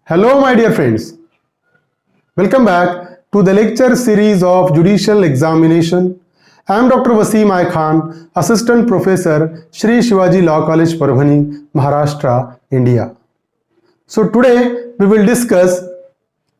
Hello, my dear friends. Welcome back to the lecture series of Judicial Examination. I am Dr. Wasim I Khan, Assistant Professor, Shri Shivaji Law College, Parbhani, Maharashtra, India. So today we will discuss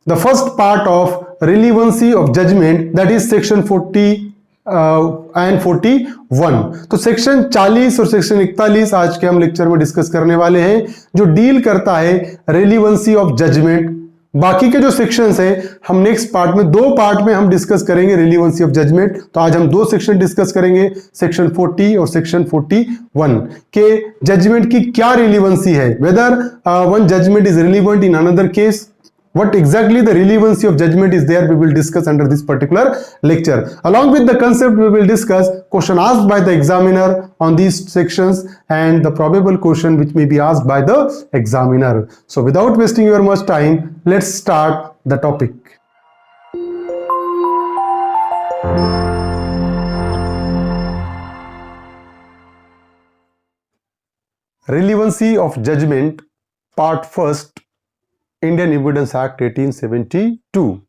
the first part of relevancy of judgment, that is section 40 and 41. तो section 40 और section 41 आज के हम lecture में discuss करने वाले हैं, जो डील करता है रेलिवेंसी ऑफ जजमेंट. बाकी के जो सेक्शंस हैं हम नेक्स्ट पार्ट में, दो पार्ट में हम डिस्कस करेंगे रेलिवेंसी ऑफ जजमेंट. तो आज हम दो सेक्शन डिस्कस करेंगे, सेक्शन 40 और सेक्शन 41 के जजमेंट की क्या रेलिवेंसी है, whether one judgment is relevant in another case. What exactly the relevancy of judgment is there, we will discuss under this particular lecture. Along with the concept, we will discuss question asked by the examiner on these sections and the probable question which may be asked by the examiner. So without wasting your much time, let's start the topic. Relevancy of judgment, part first, Indian Evidence Act 1872.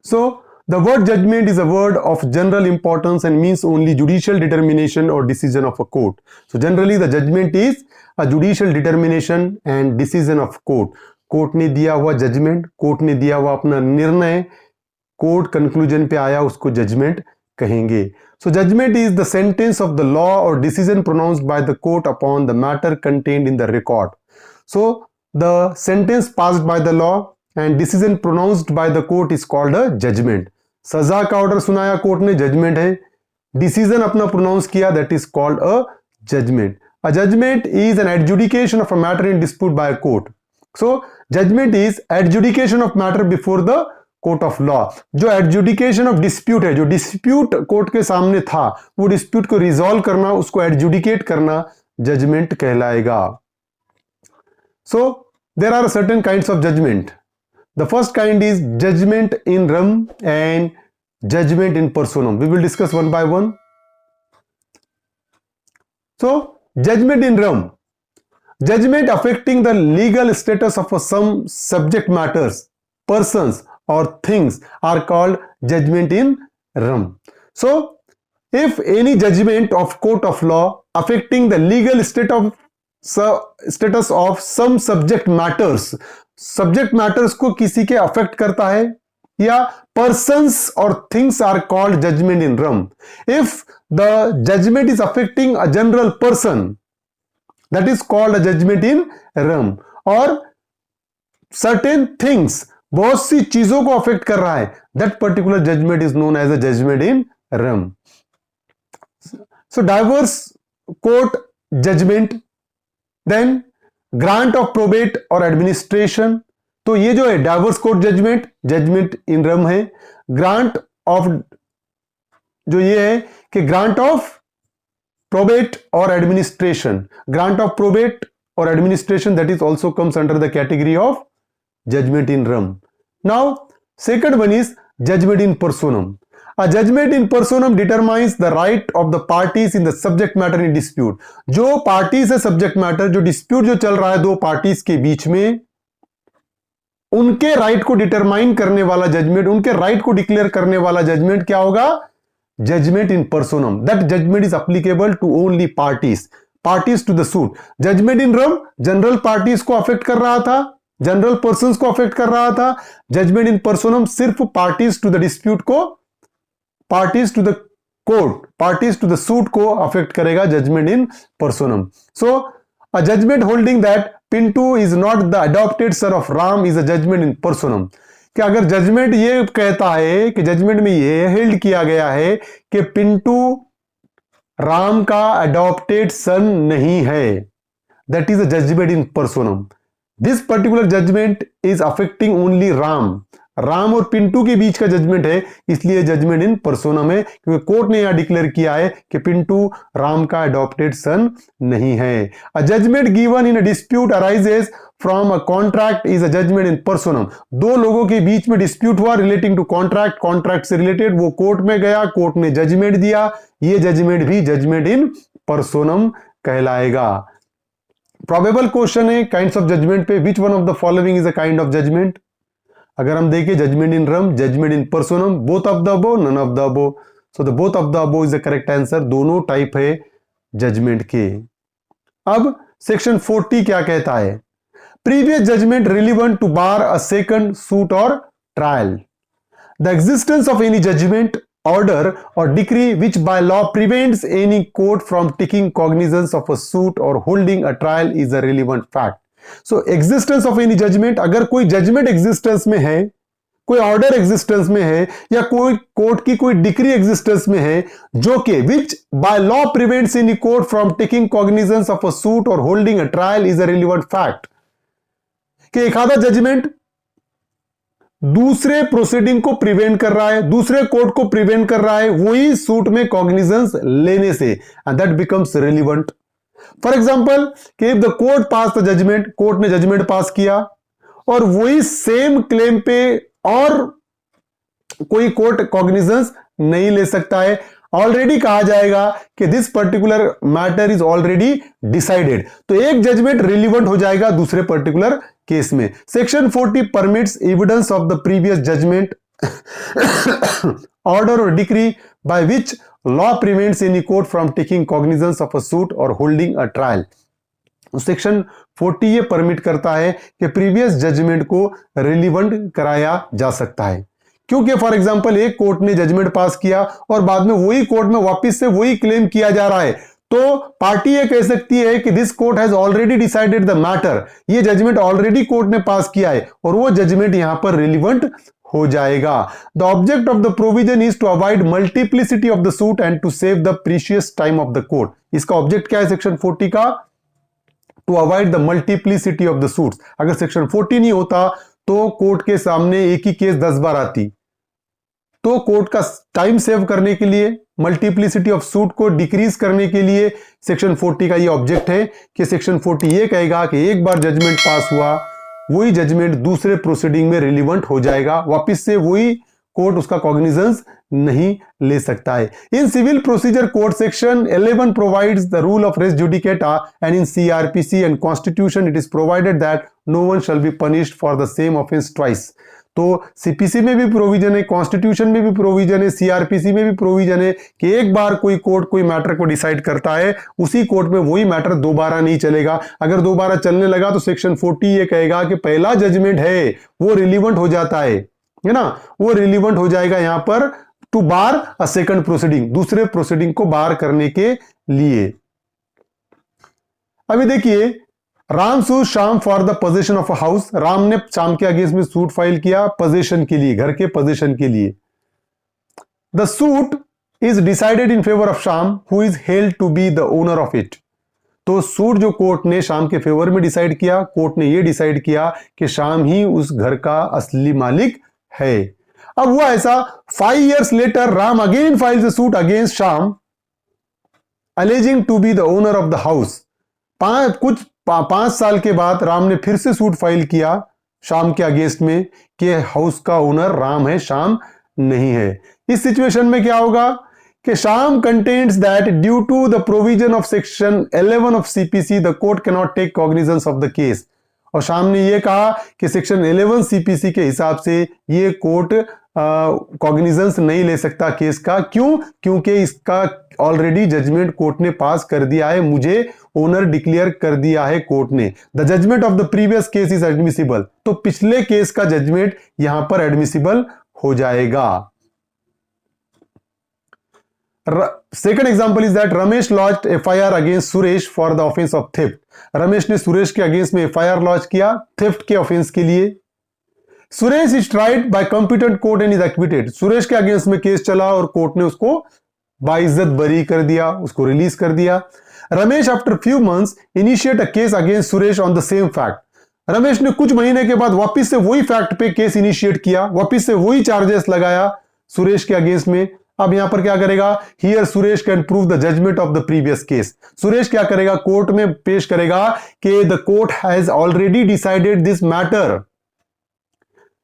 So, the word judgment is a word of general importance and means only judicial determination or decision of a court. So, generally the judgment is a judicial determination and decision of court. Court ने दिया हुआ judgement, court ने दिया हुआ अपना निर्णय, court conclusion पे आया, उसको जजमेंट कहेंगे. So, judgment is the sentence of the law or decision pronounced by the court upon the matter contained in the record. So, the sentence passed by the law and decision pronounced by the court is called a judgment. सजा का order सुनाया court ने, judgement है. Decision अपना pronounce किया, that is called a judgment. A judgment is an adjudication of a matter in dispute by a court. So judgment is adjudication of matter before the court of law. जो adjudication of dispute है, जो dispute court के सामने था, वो dispute को resolve करना, उसको एडजुडिकेट करना जजमेंट कहलाएगा. So, there are certain kinds of judgment. The first kind is judgment in rem and judgment in personam. We will discuss one by one. So, judgment in rem. Judgment affecting the legal status of some subject matters, persons or things are called judgment in rem. So, if any judgment of court of law affecting the legal status of some subject matters को किसी के affect करता है, या persons or things are called judgment in rem. If the judgment is affecting a general person, that is called a judgment in rem. और certain things, बहुत सी चीजों को अफेक्ट कर रहा है, that particular judgment is known as a judgment in rem. So diverse court judgment, then grant of probate और administration. तो ये जो है divorce court judgment, judgment in rem है. ग्रांट ऑफ, जो ये है कि ग्रांट ऑफ प्रोबेट और एडमिनिस्ट्रेशन, ग्रांट ऑफ प्रोबेट और administration, that is also comes under the category of judgment in rem. Now second one is judgment in personam. A judgment in personam determines the right of the parties in the subject matter in dispute. जो parties है subject matter, जो dispute जो चल रहा है दो parties के बीच में, उनके right को determine करने वाला judgment, उनके right को declare करने वाला judgment क्या होगा? Judgment in personam. That judgment is applicable to only parties to the suit. Judgment in rem general parties को affect कर रहा था, general persons को affect कर रहा था. Judgment in personam सिर्फ parties to the dispute को, parties to the court, parties to the suit को affect करेगा judgment in personam. So, a judgment holding that Pintu is not the adopted son of Ram is a judgment in personam. कि अगर judgment ये कहता है कि judgment में ये held किया गया है कि पिंटू राम का adopted son नहीं है, that is a judgment in personam. This particular judgment is affecting only Ram. Ram और पिंटू के बीच का जजमेंट है, इसलिए जजमेंट इन पर्सोनम है, क्योंकि कोर्ट ने यहां डिक्लेयर किया है कि पिंटू राम का अडॉप्टेड सन नहीं है. A judgment given in a dispute arises from a contract is a judgment in personam. दो लोगों के बीच में डिस्प्यूट हुआ रिलेटिंग टू कॉन्ट्रैक्ट, कॉन्ट्रैक्ट से रिलेटेड वो कोर्ट में गया, कोर्ट ने जजमेंट दिया, ये जजमेंट भी जजमेंट इन पर्सोनम कहलाएगा. प्रोबेबल क्वेश्चन है काइंड्स ऑफ जजमेंट पे, which one of the following is a kind of judgment. अगर हम देखें judgment in rem, judgment in personam, both of the above, none of the above. So the both of the above is the correct answer. दोनों type है judgment के। अब section 40 क्या कहता है? Previous judgment relevant to bar a second suit और trial. The existence of any judgment, order or decree which by law prevents any court from taking cognizance of a suit or holding a trial is a relevant fact. So existence of any judgment, अगर कोई judgment existence में है, कोई order existence में है, या कोई court की कोई डिक्री एग्जिस्टेंस में है, जो कि which by law prevents any court from taking cognizance of a suit और holding a trial is a relevant fact. कि एक आधा जजमेंट दूसरे प्रोसीडिंग को प्रिवेंट कर रहा है, दूसरे कोर्ट को प्रिवेंट कर रहा है वही सूट में कॉग्निजेंस लेने से, and that becomes relevant. For example कि if the court pass the judgment, court ने जजमेंट पास किया और वही सेम क्लेम पे और कोई कोर्ट कॉग्निजेंस नहीं ले सकता है, ऑलरेडी कहा जाएगा कि this particular matter is already decided, तो एक जजमेंट रिलेवेंट हो जाएगा दूसरे पर्टिकुलर केस में। Section 40 permits evidence of the previous judgment, order और decree by which law prevents any court from taking cognizance of a suit और holding a trial. Section 40 ये permit करता है कि प्रीवियस जजमेंट को रिलेवेंट कराया जा सकता है, क्योंकि फॉर एग्जांपल एक कोर्ट ने जजमेंट पास किया और बाद में वही कोर्ट में वापस से वही क्लेम किया जा रहा है, तो पार्टी ये कह सकती है कि this court has already decided the matter, ये जजमेंट ऑलरेडी कोर्ट ने पास किया है और वो जजमेंट यहां पर रिलेवेंट हो जाएगा। The object of the provision is to avoid multiplicity of the suit and to save the precious time of the court. इसका ऑब्जेक्ट क्या है सेक्शन 40 का? To avoid the multiplicity of the suits. अगर section 40 नहीं होता तो court के सामने एक ही केस 10 बार आती, तो कोर्ट का टाइम सेव करने के लिए, मल्टीप्लिसिटी ऑफ सूट को डिक्रीज करने के लिए सेक्शन 40 का ये ऑब्जेक्ट है कि सेक्शन 40 ये कहेगा कि एक बार जजमेंट पास हुआ वही जजमेंट दूसरे प्रोसीडिंग में रिलेवेंट हो जाएगा, वापस से वही कोर्ट उसका कॉग्निजेंस नहीं ले सकता है। In civil procedure code section 11 provides the rule of res judicata and in CrPC and constitution it is provided that no one shall be punished for the same offence twice. तो CPC में भी provision है, constitution में भी provision है, CrPC में भी provision है कि एक बार कोई कोर्ट कोई मैटर को डिसाइड करता है, उसी कोर्ट में वही मैटर दोबारा नहीं चलेगा। अगर दोबारा चलने लगा तो सेक्शन 40 ये कहेगा कि पहला जजमेंट है वो रिलेवेंट हो जाता है ना, वो रिलेवेंट हो जाएगा यहां पर to bar a second proceeding, दूसरे प्रोसीडिंग को बार करने के लिए। अभी देखिए, Ram suit Shyam for the position of a house. Ram ने श्याम के अगेंस्ट में सूट फाइल किया पोजीशन के लिए, घर के पोजीशन के लिए। The suit is decided in favour of Shyam who is held to be the owner of it. तो सूट जो कोर्ट ने श्याम के फेवर में डिसाइड किया, कोर्ट ने यह डिसाइड किया कि श्याम ही उस घर का असली मालिक है। अब हुआ ऐसा, 5 years later Ram again files a suit against Shyam alleging to be the owner of the house. 5 साल के बाद राम ने फिर से सूट फाइल किया श्याम के अगेंस्ट में कि हाउस का ओनर राम है, श्याम नहीं है। इस सिचुएशन में क्या होगा कि Shyam contends that due to the provision of section 11 of CPC the court can not take cognizance of the case. और श्याम ने यह कहा कि सेक्शन 11 सीपीसी के हिसाब से ये कोर्ट कॉग्निजेंस नहीं ले सकता केस का। क्यों? क्योंकि इसका ऑलरेडी जजमेंट कोर्ट ने पास कर दिया है, मुझे ओनर डिक्लेयर कर दिया है कोर्ट ने। The judgment of the previous case is admissible. तो पिछले केस का जजमेंट यहां पर एडमिसिबल हो जाएगा। Second example is that Ramesh launched FIR against Suresh for the offence of theft. Ramesh ने सुरेश के अगेंस्ट में एफआईआर लॉन्च किया थेफ्ट के ऑफेंस के लिए। Suresh is tried bye competent court and is acquitted. Suresh के अगेंस्ट में केस चला और कोर्ट ने उसको बाइज्जत बरी कर दिया, उसको रिलीज कर दिया। Ramesh after few months initiate a case against Suresh on the same fact. Ramesh ने कुछ महीने के बाद वापस से वही फैक्ट पे केस इनिशिएट किया, वापस से वही चार्जेस लगाया सुरेश के अगेंस्ट में। अब यहां पर क्या करेगा, here Suresh can prove the judgment of the previous case. Suresh क्या करेगा, कोर्ट में पेश करेगा कि the court has already decided this matter.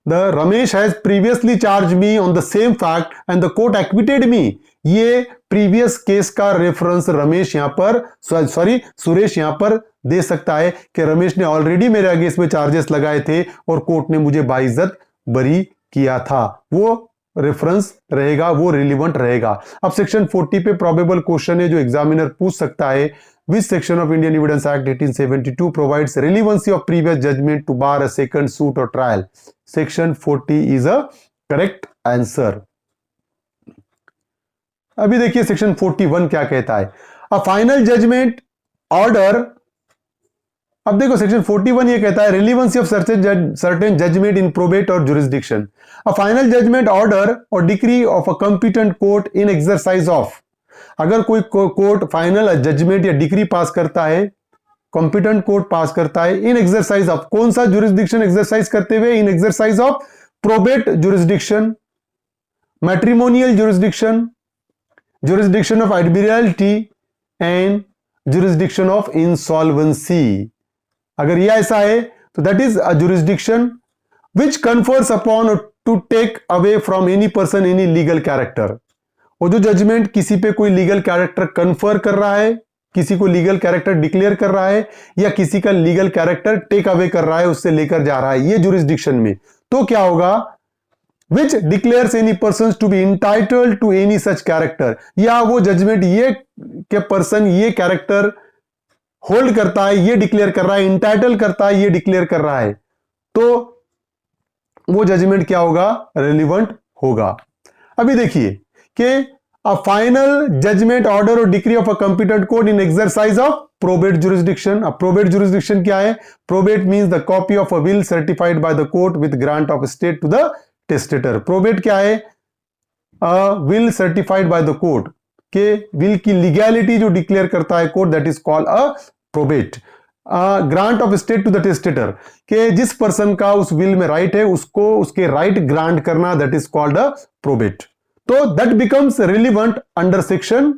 The Ramesh has previously charged me on the same fact and the court acquitted me. ये previous case का reference Ramesh यहां पर सुरेश यहां पर दे सकता है कि रमेश ने ऑलरेडी मेरे अगेंस्ट में चार्जेस लगाए थे और कोर्ट ने मुझे बाइज्जत बरी किया था, वो रेफरेंस रहेगा, वो रिलीवेंट रहेगा। अब सेक्शन 40 पे प्रोबेबल क्वेश्चन है जो एग्जामिनर पूछ सकता है, which section of Indian Evidence Act 1872 provides relevancy of previous judgment to bar a second suit और trial. Section 40 is a correct answer. अभी देखिए सेक्शन 41 क्या कहता है, अ फाइनल जजमेंट ऑर्डर। अब देखो सेक्शन 41 ये कहता है relevancy of certain judgment in probate और jurisdiction, a final judgment order और decree of a competent court in exercise of. अगर कोई कोर्ट फाइनल जजमेंट या डिक्री पास करता है, कॉम्पिटेंट कोर्ट पास करता है, इन एक्सरसाइज ऑफ, कौन सा जुरिस्डिक्शन एक्सरसाइज करते हुए, in exercise of probate jurisdiction, matrimonial jurisdiction, jurisdiction of admiralty and jurisdiction of insolvency। अगर ये ऐसा है तो that is a jurisdiction which confers upon to take away from any person any legal character। और जो judgement किसी पे कोई लीगल कैरेक्टर कन्फर कर रहा है, किसी को लीगल कैरेक्टर डिक्लेयर कर रहा है या किसी का लीगल कैरेक्टर टेक अवे कर रहा है, उससे लेकर जा रहा है, ये जुरिस्डिक्शन में तो क्या होगा, which declares any persons to be entitled to any such character, या वो जजमेंट ये के पर्सन ये कैरेक्टर होल्ड करता है, ये डिक्लेयर कर रहा है, इंटाइटल करता है, ये डिक्लेयर कर रहा है, तो वो जजमेंट क्या होगा, रेलिवेंट होगा। अभी देखिए कि अ फाइनल जजमेंट ऑर्डर और decree of a competent court in exercise of probate jurisdiction. अब प्रोबेट जुरिस्डिक्शन क्या है, probate means the copy of a will certified by the court with grant of state to the testator. Probate क्या है, will certified by the court, के will की legality जो declare करता है court, that is called a probate. Grant of state to the testator, के जिस person का उस विल में राइट है उसको उसके राइट ग्रांट करना, that is called a probate. तो that becomes relevant under section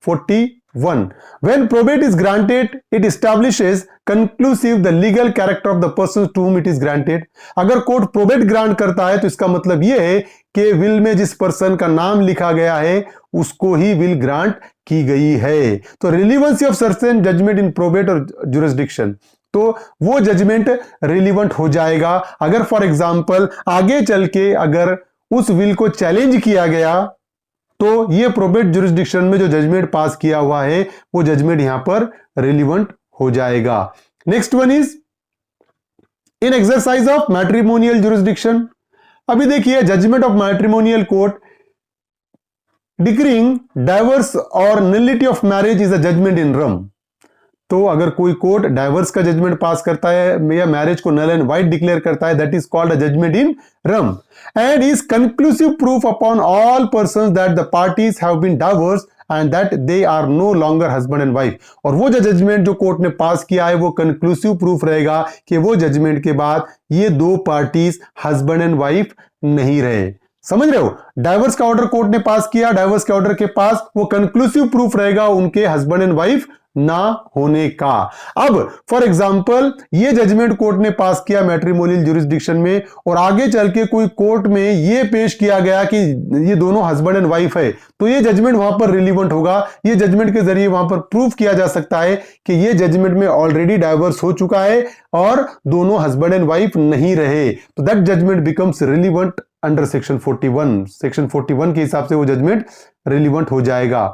41। When probate is granted, it establishes conclusive the legal character of the person to whom it is granted। अगर court probate grant करता है तो इसका मतलब यह है कि विल में जिस पर्सन का नाम लिखा गया है उसको ही विल ग्रांट की गई है। तो relevancy of certain judgment in probate और जुरिस्डिक्शन, तो वो जजमेंट रिलीवेंट हो जाएगा अगर फॉर एग्जांपल आगे चल के अगर उस विल को चैलेंज किया गया तो ये प्रोबेट जुरिस्डिक्शन में जो जजमेंट पास किया हुआ है वो जजमेंट यहां पर रिलीवेंट हो जाएगा। Next one is in exercise of matrimonial jurisdiction. अभी देखिए judgment of matrimonial court decreeing divorce और nullity of marriage is a judgment in rem. तो अगर कोई कोर्ट डाइवर्स का जजमेंट पास करता है या मैरिज को नल एंड वाइड डिक्लेयर करता है, that is called a judgment in rem and is conclusive proof upon all persons that the parties have been divorced and that they are no longer husband and wife. और वो जो judgement जो court ने पास किया है वो conclusive proof रहेगा कि वो जजमेंट के बाद ये दो पार्टीज हस्बैंड एंड वाइफ नहीं रहे। समझ रहे हो, डाइवर्स का ऑर्डर कोर्ट ने पास किया, डाइवर्स के ऑर्डर के पास वो कंक्लूसिव प्रूफ रहेगा उनके हस्बैंड एंड वाइफ ना होने का। अब फॉर एग्जांपल ये जजमेंट कोर्ट ने पास किया मैट्रिमोनियल जुरिस्डिक्शन में और आगे चल के कोई कोर्ट में ये पेश किया गया कि ये दोनों हस्बैंड एंड वाइफ है, तो ये जजमेंट वहां पर रिलीवेंट होगा। ये जजमेंट के जरिए वहां पर प्रूफ किया जा सकता है कि ये जजमेंट में ऑलरेडी डाइवर्स हो चुका है और दोनों हस्बैंड एंड वाइफ नहीं रहे, तो that judgment becomes relevant under section 41। Section 41 के हिसाब से वो जजमेंट रिलीवेंट हो जाएगा।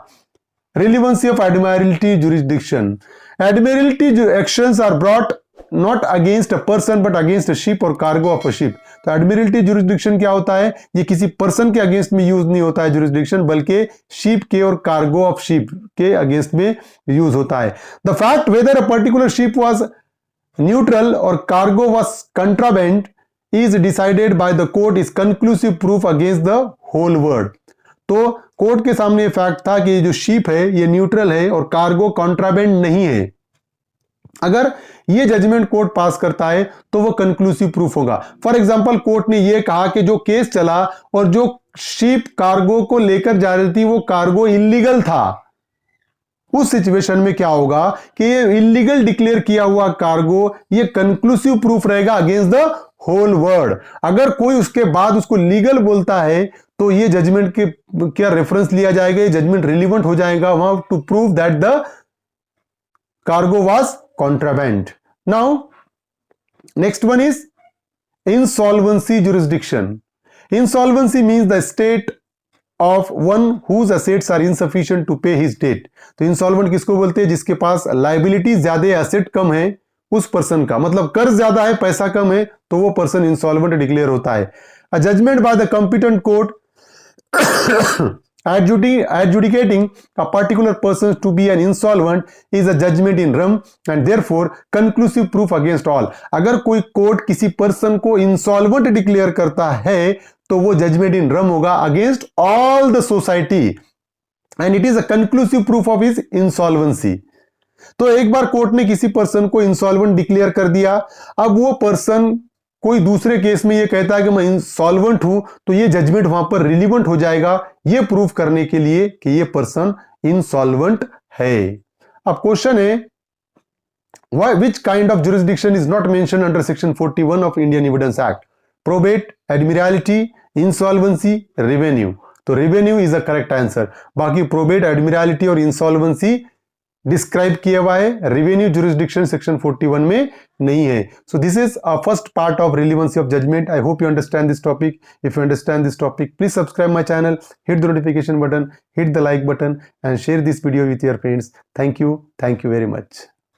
Relevancy of admiralty jurisdiction. Admiralty actions are brought not against a person but against a ship or cargo of a ship। तो admiralty jurisdiction क्या होता है, ये किसी पर्सन के अगेंस्ट में यूज नहीं होता है jurisdiction, बल्कि शिप के और कार्गो ऑफ शिप के अगेंस्ट में यूज होता है। The fact whether a particular ship was neutral or cargo was contraband is decided by the court is conclusive proof against the whole world। तो court के सामने fact था कि जो शिप है ये न्यूट्रल है और कार्गो कॉन्ट्राबेंड नहीं है। अगर ये जजमेंट कोर्ट पास करता है तो वो कंक्लूसिव प्रूफ होगा। फॉर एग्जांपल कोर्ट ने ये कहा कि जो केस चला और जो शिप कार्गो को लेकर जा रही थी वो कार्गो इलीगल था, उस सिचुएशन में क्या होगा कि ये इलीगल डिक्लेयर किया हुआ कार्गो ये कंक्लूसिव प्रूफ रहेगा अगेंस्ट द होल वर्ल्ड। अगर कोई उसके बाद उसको लीगल बोलता है तो ये जजमेंट के क्या रेफरेंस लिया जाएगा, ये जजमेंट रिलीवेंट हो जाएगा वहां to prove that the cargo was contraband. Now next one is insolvency jurisdiction. Insolvency means the state of one whose assets are insufficient to pay his debt. तो insolvent किसको बोलते हैं? जिसके पास liability ज्यादा है, asset कम है, उस पर्सन का मतलब कर्ज ज्यादा है, पैसा कम है, तो वो पर्सन insolvent डिक्लेयर होता है। A judgment by the competent court adjudicating a particular person to be an insolvent is a judgment in rem and therefore conclusive proof against all. अगर कोई कोर्ट किसी पर्सन को इंसॉल्वेंट डिक्लेयर करता है तो वो जजमेंट इन रम होगा against all the society and it is a conclusive proof of his insolvency. तो एक बार कोर्ट ने किसी पर्सन को इंसॉल्वेंट डिक्लेयर कर दिया, अब वो पर्सन कोई दूसरे केस में ये कहता है कि मैं इंसॉल्वेंट हूं, तो ये जजमेंट वहां पर रिलीवेंट हो जाएगा ये प्रूफ करने के लिए कि ये पर्सन इंसॉल्वेंट है। अब क्वेश्चन है which kind of jurisdiction is not mentioned under section 41 of Indian Evidence Act? Probate, admiralty, insolvency, revenue. तो revenue is the correct answer। बाकी probate, admiralty और insolvency डिस्क्राइब किया हुआ है, रेवेन्यू जुरिस्डिक्शन सेक्शन 41 में नहीं है। So this is a first part of relevancy of judgment. I hope you understand this topic. If you understand this topic please subscribe my channel, hit the notification button, hit the like button and share this video with your friends. Thank you very much.